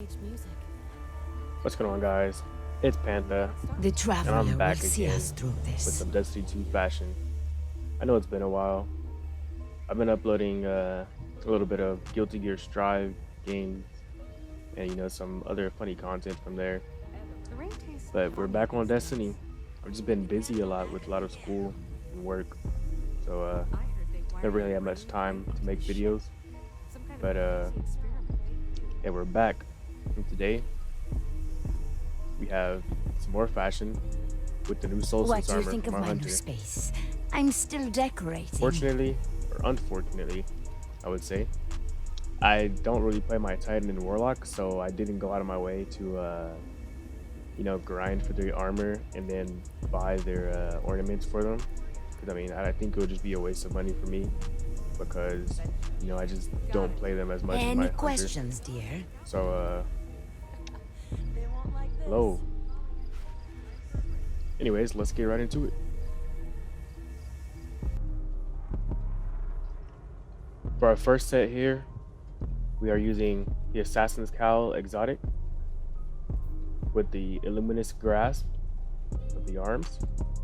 Music. What's going on, guys? It's Panda, The and I'm traveler will back see again us through with this. some Destiny 2 fashion. I know it's been a while. I've been uploading a little bit of Guilty Gear Strive games and some other funny content from there. The rain tastes But we're funny back on these days. Destiny. I've just been busy a lot with a lot of school and work, so I heard they wired never really the had much rain time pipe to into make the ship. videos. Some kind But of crazy experiment. yeah, we're back. And today we have some more fashion with the new What Solstice do you armor think from of our my new hunter. space? I'm still decorating. Fortunately, or unfortunately, I would say, I don't really play my Titan and Warlock, so I didn't go out of my way to, grind for their armor and then buy their ornaments for them. Because I mean, I think it would just be a waste of money for me because, I just don't play them as much as Any my hunter. questions, dear? So, They won't like this. hello. Anyways, let's get right into it. For our first set here, we are using the Assassin's Cowl Exotic with the Illuminous Grasp of the arms,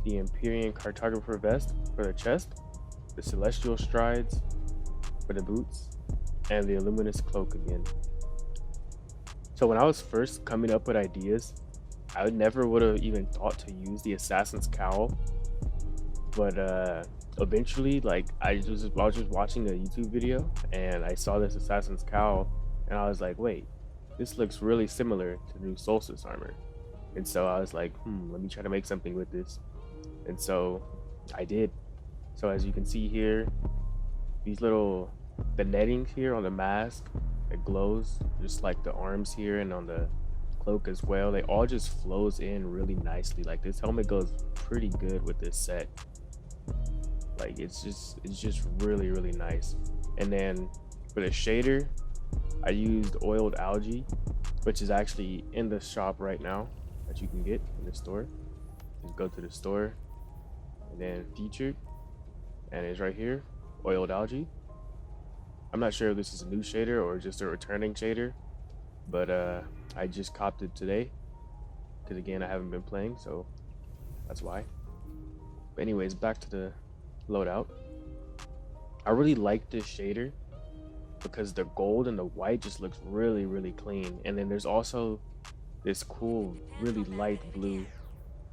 the Empyrean Cartographer Vest for the chest, the Celestial Strides for the boots, and the Illuminous Cloak again. So when I was first coming up with ideas, I never would have even thought to use the Assassin's Cowl, but eventually, like I was just watching a YouTube video and I saw this Assassin's Cowl, and I was like, wait, this looks really similar to the new Solstice armor. And so I was like, let me try to make something with this. And so I did. So as you can see here, the netting here on the mask, it glows just like the arms here and on the cloak as well. They all just flows in really nicely. Like this helmet goes pretty good with this set. Like it's just really, really nice. And then for the shader, I used oiled algae, which is actually in the shop right now that you can get in the store. Just go to the store and then featured, and it's right here, oiled algae. I'm not sure if this is a new shader or just a returning shader, but I just copped it today because again I haven't been playing, so that's why. But anyways, back to the loadout. I really like this shader because the gold and the white just looks really, really clean. And then there's also this cool, really light blue.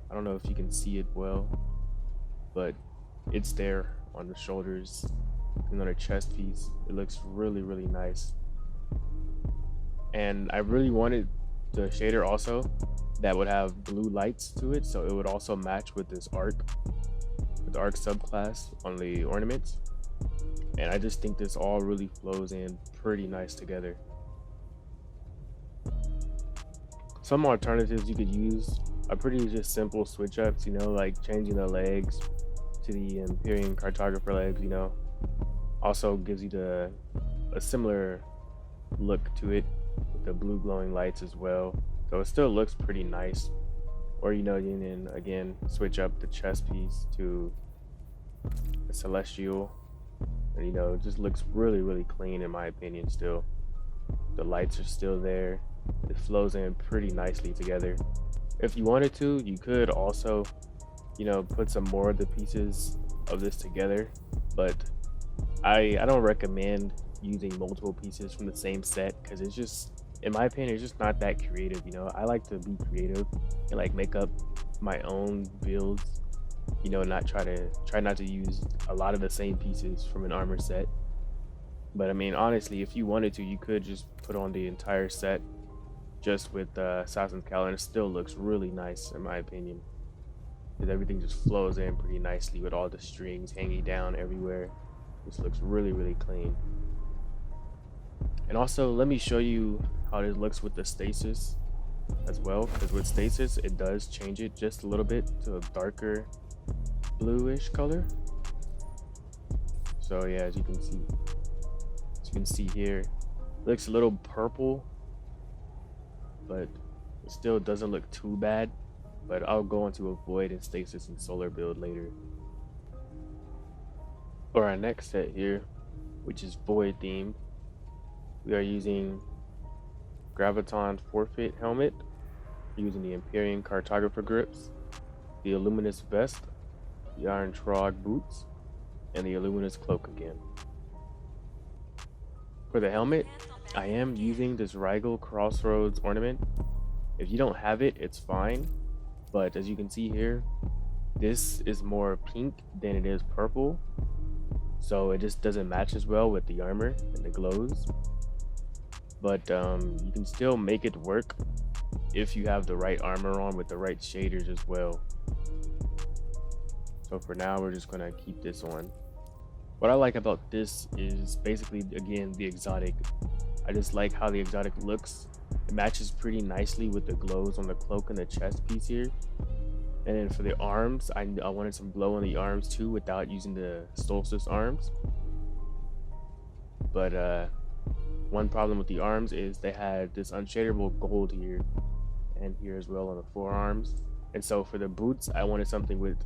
I don't know if you can see it well, but it's there on the shoulders and on her chest piece. It looks really, really nice. And I really wanted the shader also that would have blue lights to it, so it would also match with this arc, with the arc subclass on the ornaments. And I just think this all really flows in pretty nice together. Some alternatives you could use are pretty just simple switch ups, like changing the legs to the Empyrean Cartographer legs, Also gives you a similar look to it with the blue glowing lights as well. So it still looks pretty nice. Or you can again switch up the chest piece to a celestial. And it just looks really, really clean in my opinion still. The lights are still there. It flows in pretty nicely together. If you wanted to, you could also, put some more of the pieces of this together, but I don't recommend using multiple pieces from the same set because it's just, in my opinion, it's just not that creative. I like to be creative and like make up my own builds. Not try not to use a lot of the same pieces from an armor set. But I mean, honestly, if you wanted to, you could just put on the entire set just with Assassin's Cowl, and it still looks really nice in my opinion. Because everything just flows in pretty nicely with all the strings hanging down everywhere. This looks really, really clean. And also, let me show you how this looks with the stasis as well. Because with stasis, it does change it just a little bit to a darker bluish color. So yeah, as you can see here, it looks a little purple, but it still doesn't look too bad. But I'll go into a void and stasis and solar build later. For our next set here, which is void themed, we are using graviton forfeit helmet using the Empyrean cartographer grips, the Illuminous vest, the Iron Trog boots, and the Illuminous cloak again. For the helmet, I am using this Rigel Crossroads ornament. If you don't have it, it's fine, but as you can see here, this is more pink than it is purple, so it just doesn't match as well with the armor and the glows. But you can still make it work if you have the right armor on with the right shaders as well. So for now, we're just gonna keep this on. What I like about this is basically, again, the exotic. I just like how the exotic looks. It matches pretty nicely with the glows on the cloak and the chest piece here. And then for the arms, I wanted some glow on the arms too without using the Solstice arms. But one problem with the arms is they had this unshadable gold here and here as well on the forearms. And so for the boots, I wanted something with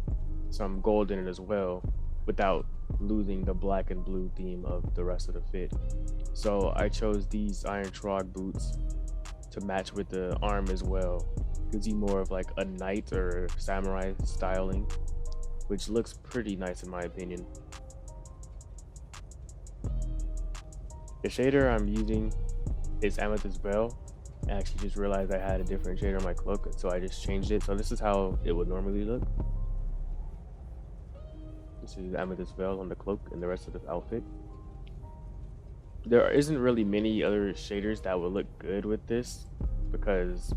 some gold in it as well without losing the black and blue theme of the rest of the fit. So I chose these Iron Trog boots to match with the arm as well. Gives you more of like a knight or samurai styling, which looks pretty nice in my opinion. The shader I'm using is Amethyst Veil. I actually just realized I had a different shader on my cloak, so I just changed it. So this is how it would normally look. This is Amethyst Veil on the cloak and the rest of the outfit. There isn't really many other shaders that would look good with this because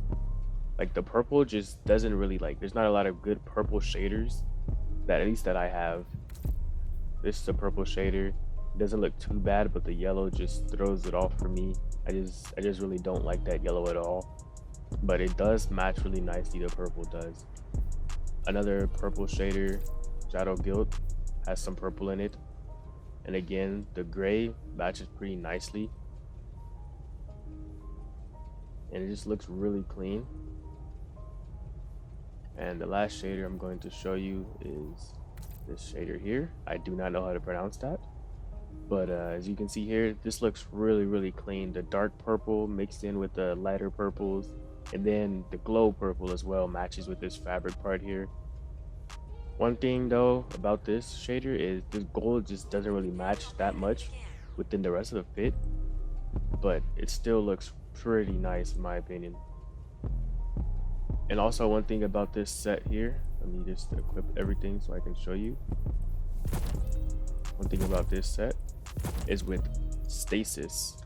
like the purple just doesn't really there's not a lot of good purple shaders that at least that I have. This is a purple shader. It doesn't look too bad, but the yellow just throws it off for me. I just really don't like that yellow at all. But it does match really nicely, the purple does. Another purple shader, Shadow Guild, has some purple in it. And again, the gray matches pretty nicely. And it just looks really clean. And the last shader I'm going to show you is this shader here. I do not know how to pronounce that. But as you can see here, this looks really clean. The dark purple mixed in with the lighter purples. And then the glow purple as well matches with this fabric part here. One thing though about this shader is this gold just doesn't really match that much within the rest of the fit. But it still looks pretty nice in my opinion. And also one thing about this set here, let me just equip everything so I can show you. One thing about this set is with Stasis.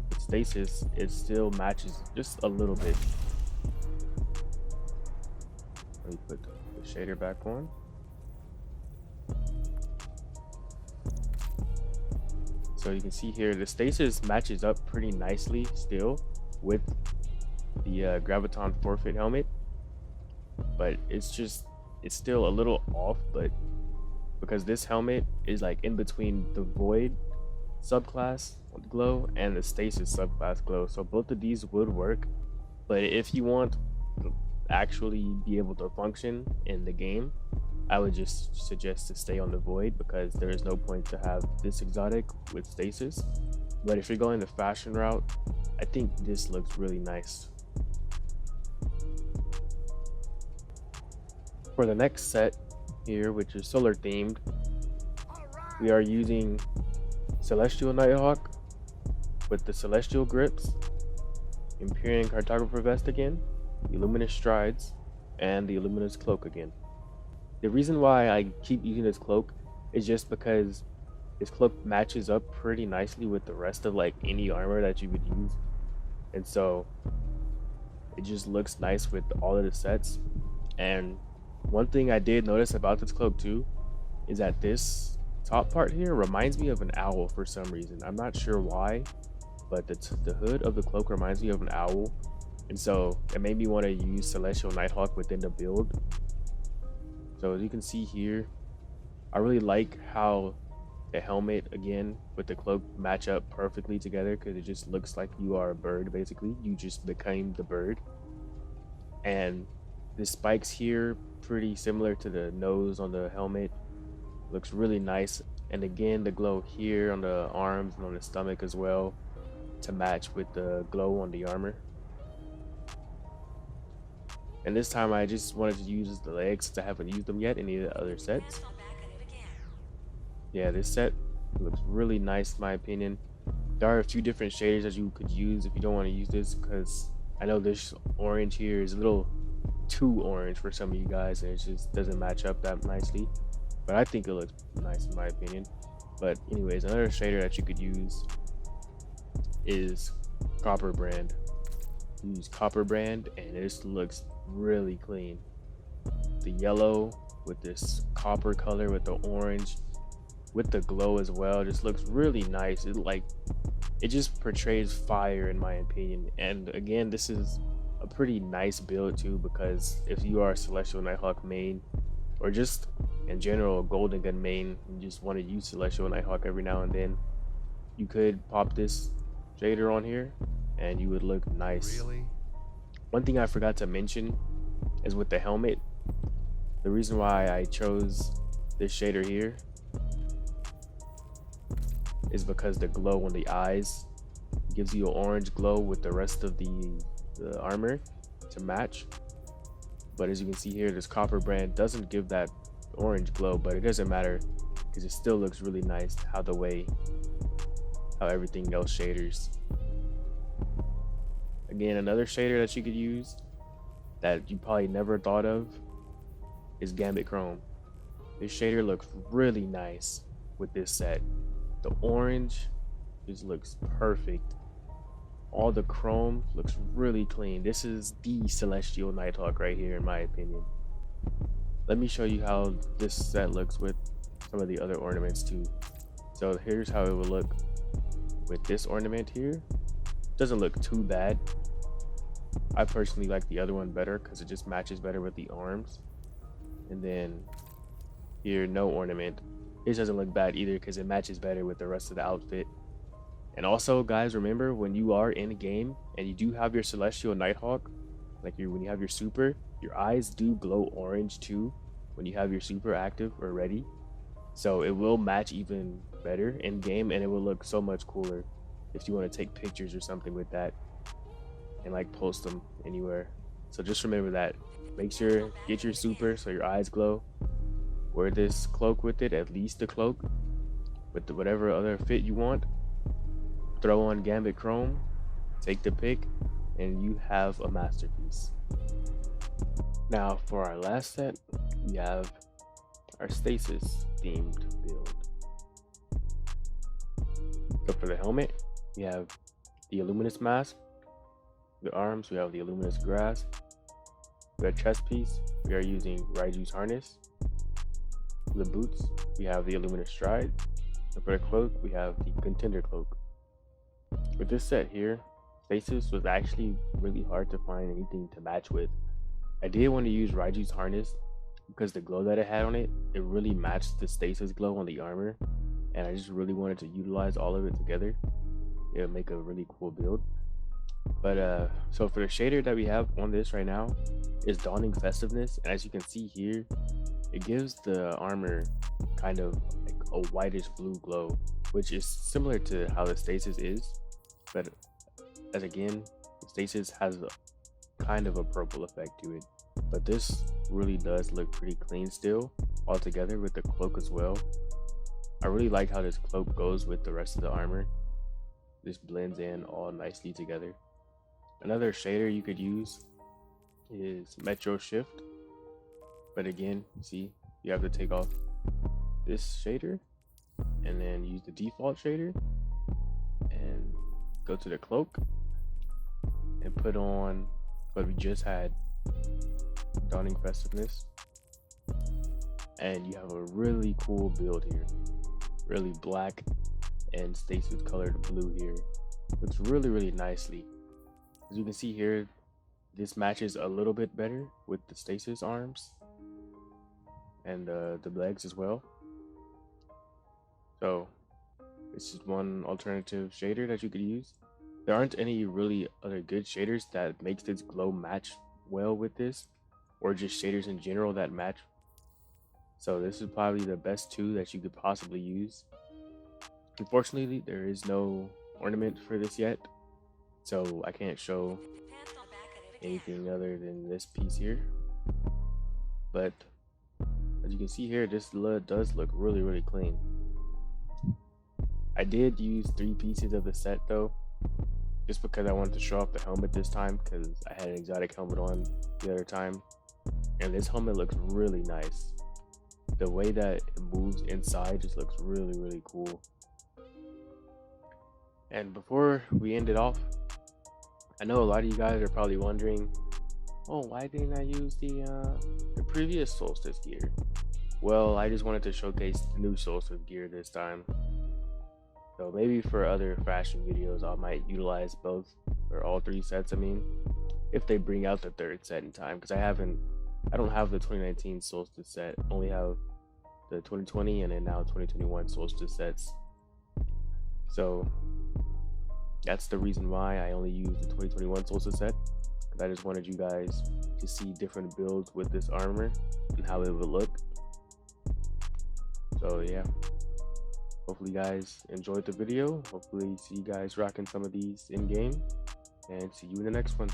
With Stasis, it still matches just a little bit. Let me put the shader back on. So you can see here, the Stasis matches up pretty nicely still with the Graviton forfeit helmet. But it's still a little off, but because this helmet is like in between the Void subclass glow and the Stasis subclass glow, so both of these would work. But if you want to actually be able to function in the game, I would just suggest to stay on the Void because there is no point to have this exotic with Stasis. But if you're going the fashion route, I think this looks really nice. For the next set here, which is solar themed, we are using Celestial Nighthawk with the Celestial grips, Empyrean cartographer vest again, the Illuminous strides, and the Illuminous cloak again. The reason why I keep using this cloak is just because this cloak matches up pretty nicely with the rest of like any armor that you would use, and so it just looks nice with all of the sets. And one thing I did notice about this cloak too is that this top part here reminds me of an owl for some reason. I'm not sure why, but the hood of the cloak reminds me of an owl, and so it made me want to use Celestial Nighthawk within the build. So as you can see here, I really like how the helmet again with the cloak match up perfectly together because it just looks like you are a bird. Basically, you just became the bird. And the spikes here, pretty similar to the nose on the helmet, looks really nice. And again, the glow here on the arms and on the stomach as well to match with the glow on the armor. And this time I just wanted to use the legs since I haven't used them yet in any of the other sets. Yeah, this set looks really nice in my opinion. There are a few different shaders that you could use if you don't want to use this, because I know this orange here is a little too orange for some of you guys and it just doesn't match up that nicely. But I think it looks nice in my opinion. But anyways, another shader that you could use is Copper Brand. Use Copper Brand and this looks really clean. The yellow with this copper color with the orange with the glow as well just looks really nice. It just portrays fire in my opinion. And again, this is a pretty nice build too, because if you are a Celestial Nighthawk main or just in general Golden Gun main and just want to use Celestial Nighthawk every now and then, you could pop this shader on here and you would look nice. Really? One thing I forgot to mention is with the helmet. The reason why I chose this shader here is because the glow on the eyes gives you an orange glow with the rest of the armor to match. But as you can see here, this Copper Brand doesn't give that orange glow, but it doesn't matter because it still looks really nice how everything else shaders. Again, another shader that you could use that you probably never thought of is Gambit Chrome. This shader looks really nice with this set. The orange just looks perfect. All the chrome looks really clean. This is the Celestial Nighthawk right here in my opinion. Let me show you how this set looks with some of the other ornaments too. So here's how it would look with this ornament here. Doesn't look too bad. I personally like the other one better because it just matches better with the arms. And then here, no ornament. This doesn't look bad either because it matches better with the rest of the outfit. And also, guys, remember when you are in a game and you do have your Celestial Nighthawk, when you have your super, your eyes do glow orange too when you have your super active or ready. So it will match even better in game and it will look so much cooler if you want to take pictures or something with that and post them anywhere. So just remember that. Make sure get your super so your eyes glow. Wear this cloak with it, at least the cloak with whatever other fit you want. Throw on Gambit Chrome, take the pic, and you have a masterpiece. Now for our last set, we have our Stasis themed build. So for the helmet, we have the Illuminous mask. The arms, we have the Illuminous grass. For the chest piece, we are using Raiju's harness. For the boots, we have the Illuminous stride. And for the cloak, we have the Contender cloak. With this set here, Stasis was actually really hard to find anything to match with. I did want to use Raiju's harness because the glow that it had on it, it really matched the Stasis glow on the armor. And I just really wanted to utilize all of it together. It would make a really cool build. But so for the shader that we have on this right now is Dawning Festiveness. And as you can see here, it gives the armor kind of like a whitish blue glow, which is similar to how the Stasis is. But as again, Stasis has kind of a purple effect to it. But this really does look pretty clean still, all together with the cloak as well. I really like how this cloak goes with the rest of the armor. This blends in all nicely together. Another shader you could use is Metro Shift. But again, you see, you have to take off this shader and then use the default shader and go to the cloak and put on what we just had, Dawning Festiveness. And you have a really cool build here. Really black and Stasis colored blue here. Looks really, really nicely. As you can see here, this matches a little bit better with the Stasis arms and the legs as well. So this is one alternative shader that you could use. There aren't any really other good shaders that makes this glow match well with this, or just shaders in general that match. So this is probably the best two that you could possibly use. Unfortunately, there is no ornament for this yet, so I can't show anything other than this piece here. But as you can see here, this does look really clean. I did use 3 pieces of the set though, just because I wanted to show off the helmet this time, because I had an exotic helmet on the other time, and this helmet looks really nice. The way that it moves inside just looks really cool. And before we end it off, I know a lot of you guys are probably wondering, oh, why didn't I use the previous Solstice gear? Well, I just wanted to showcase the new Solstice gear this time. So maybe for other fashion videos, I might utilize both, or all 3 sets, I mean, if they bring out the 3rd set in time, because I don't have the 2019 Solstice set, I only have the 2020 and then now 2021 Solstice sets. So that's the reason why I only use the 2021 Solstice set, because I just wanted you guys to see different builds with this armor and how it would look. So yeah, hopefully you guys enjoyed the video. Hopefully see you guys rocking some of these in game, and see you in the next one.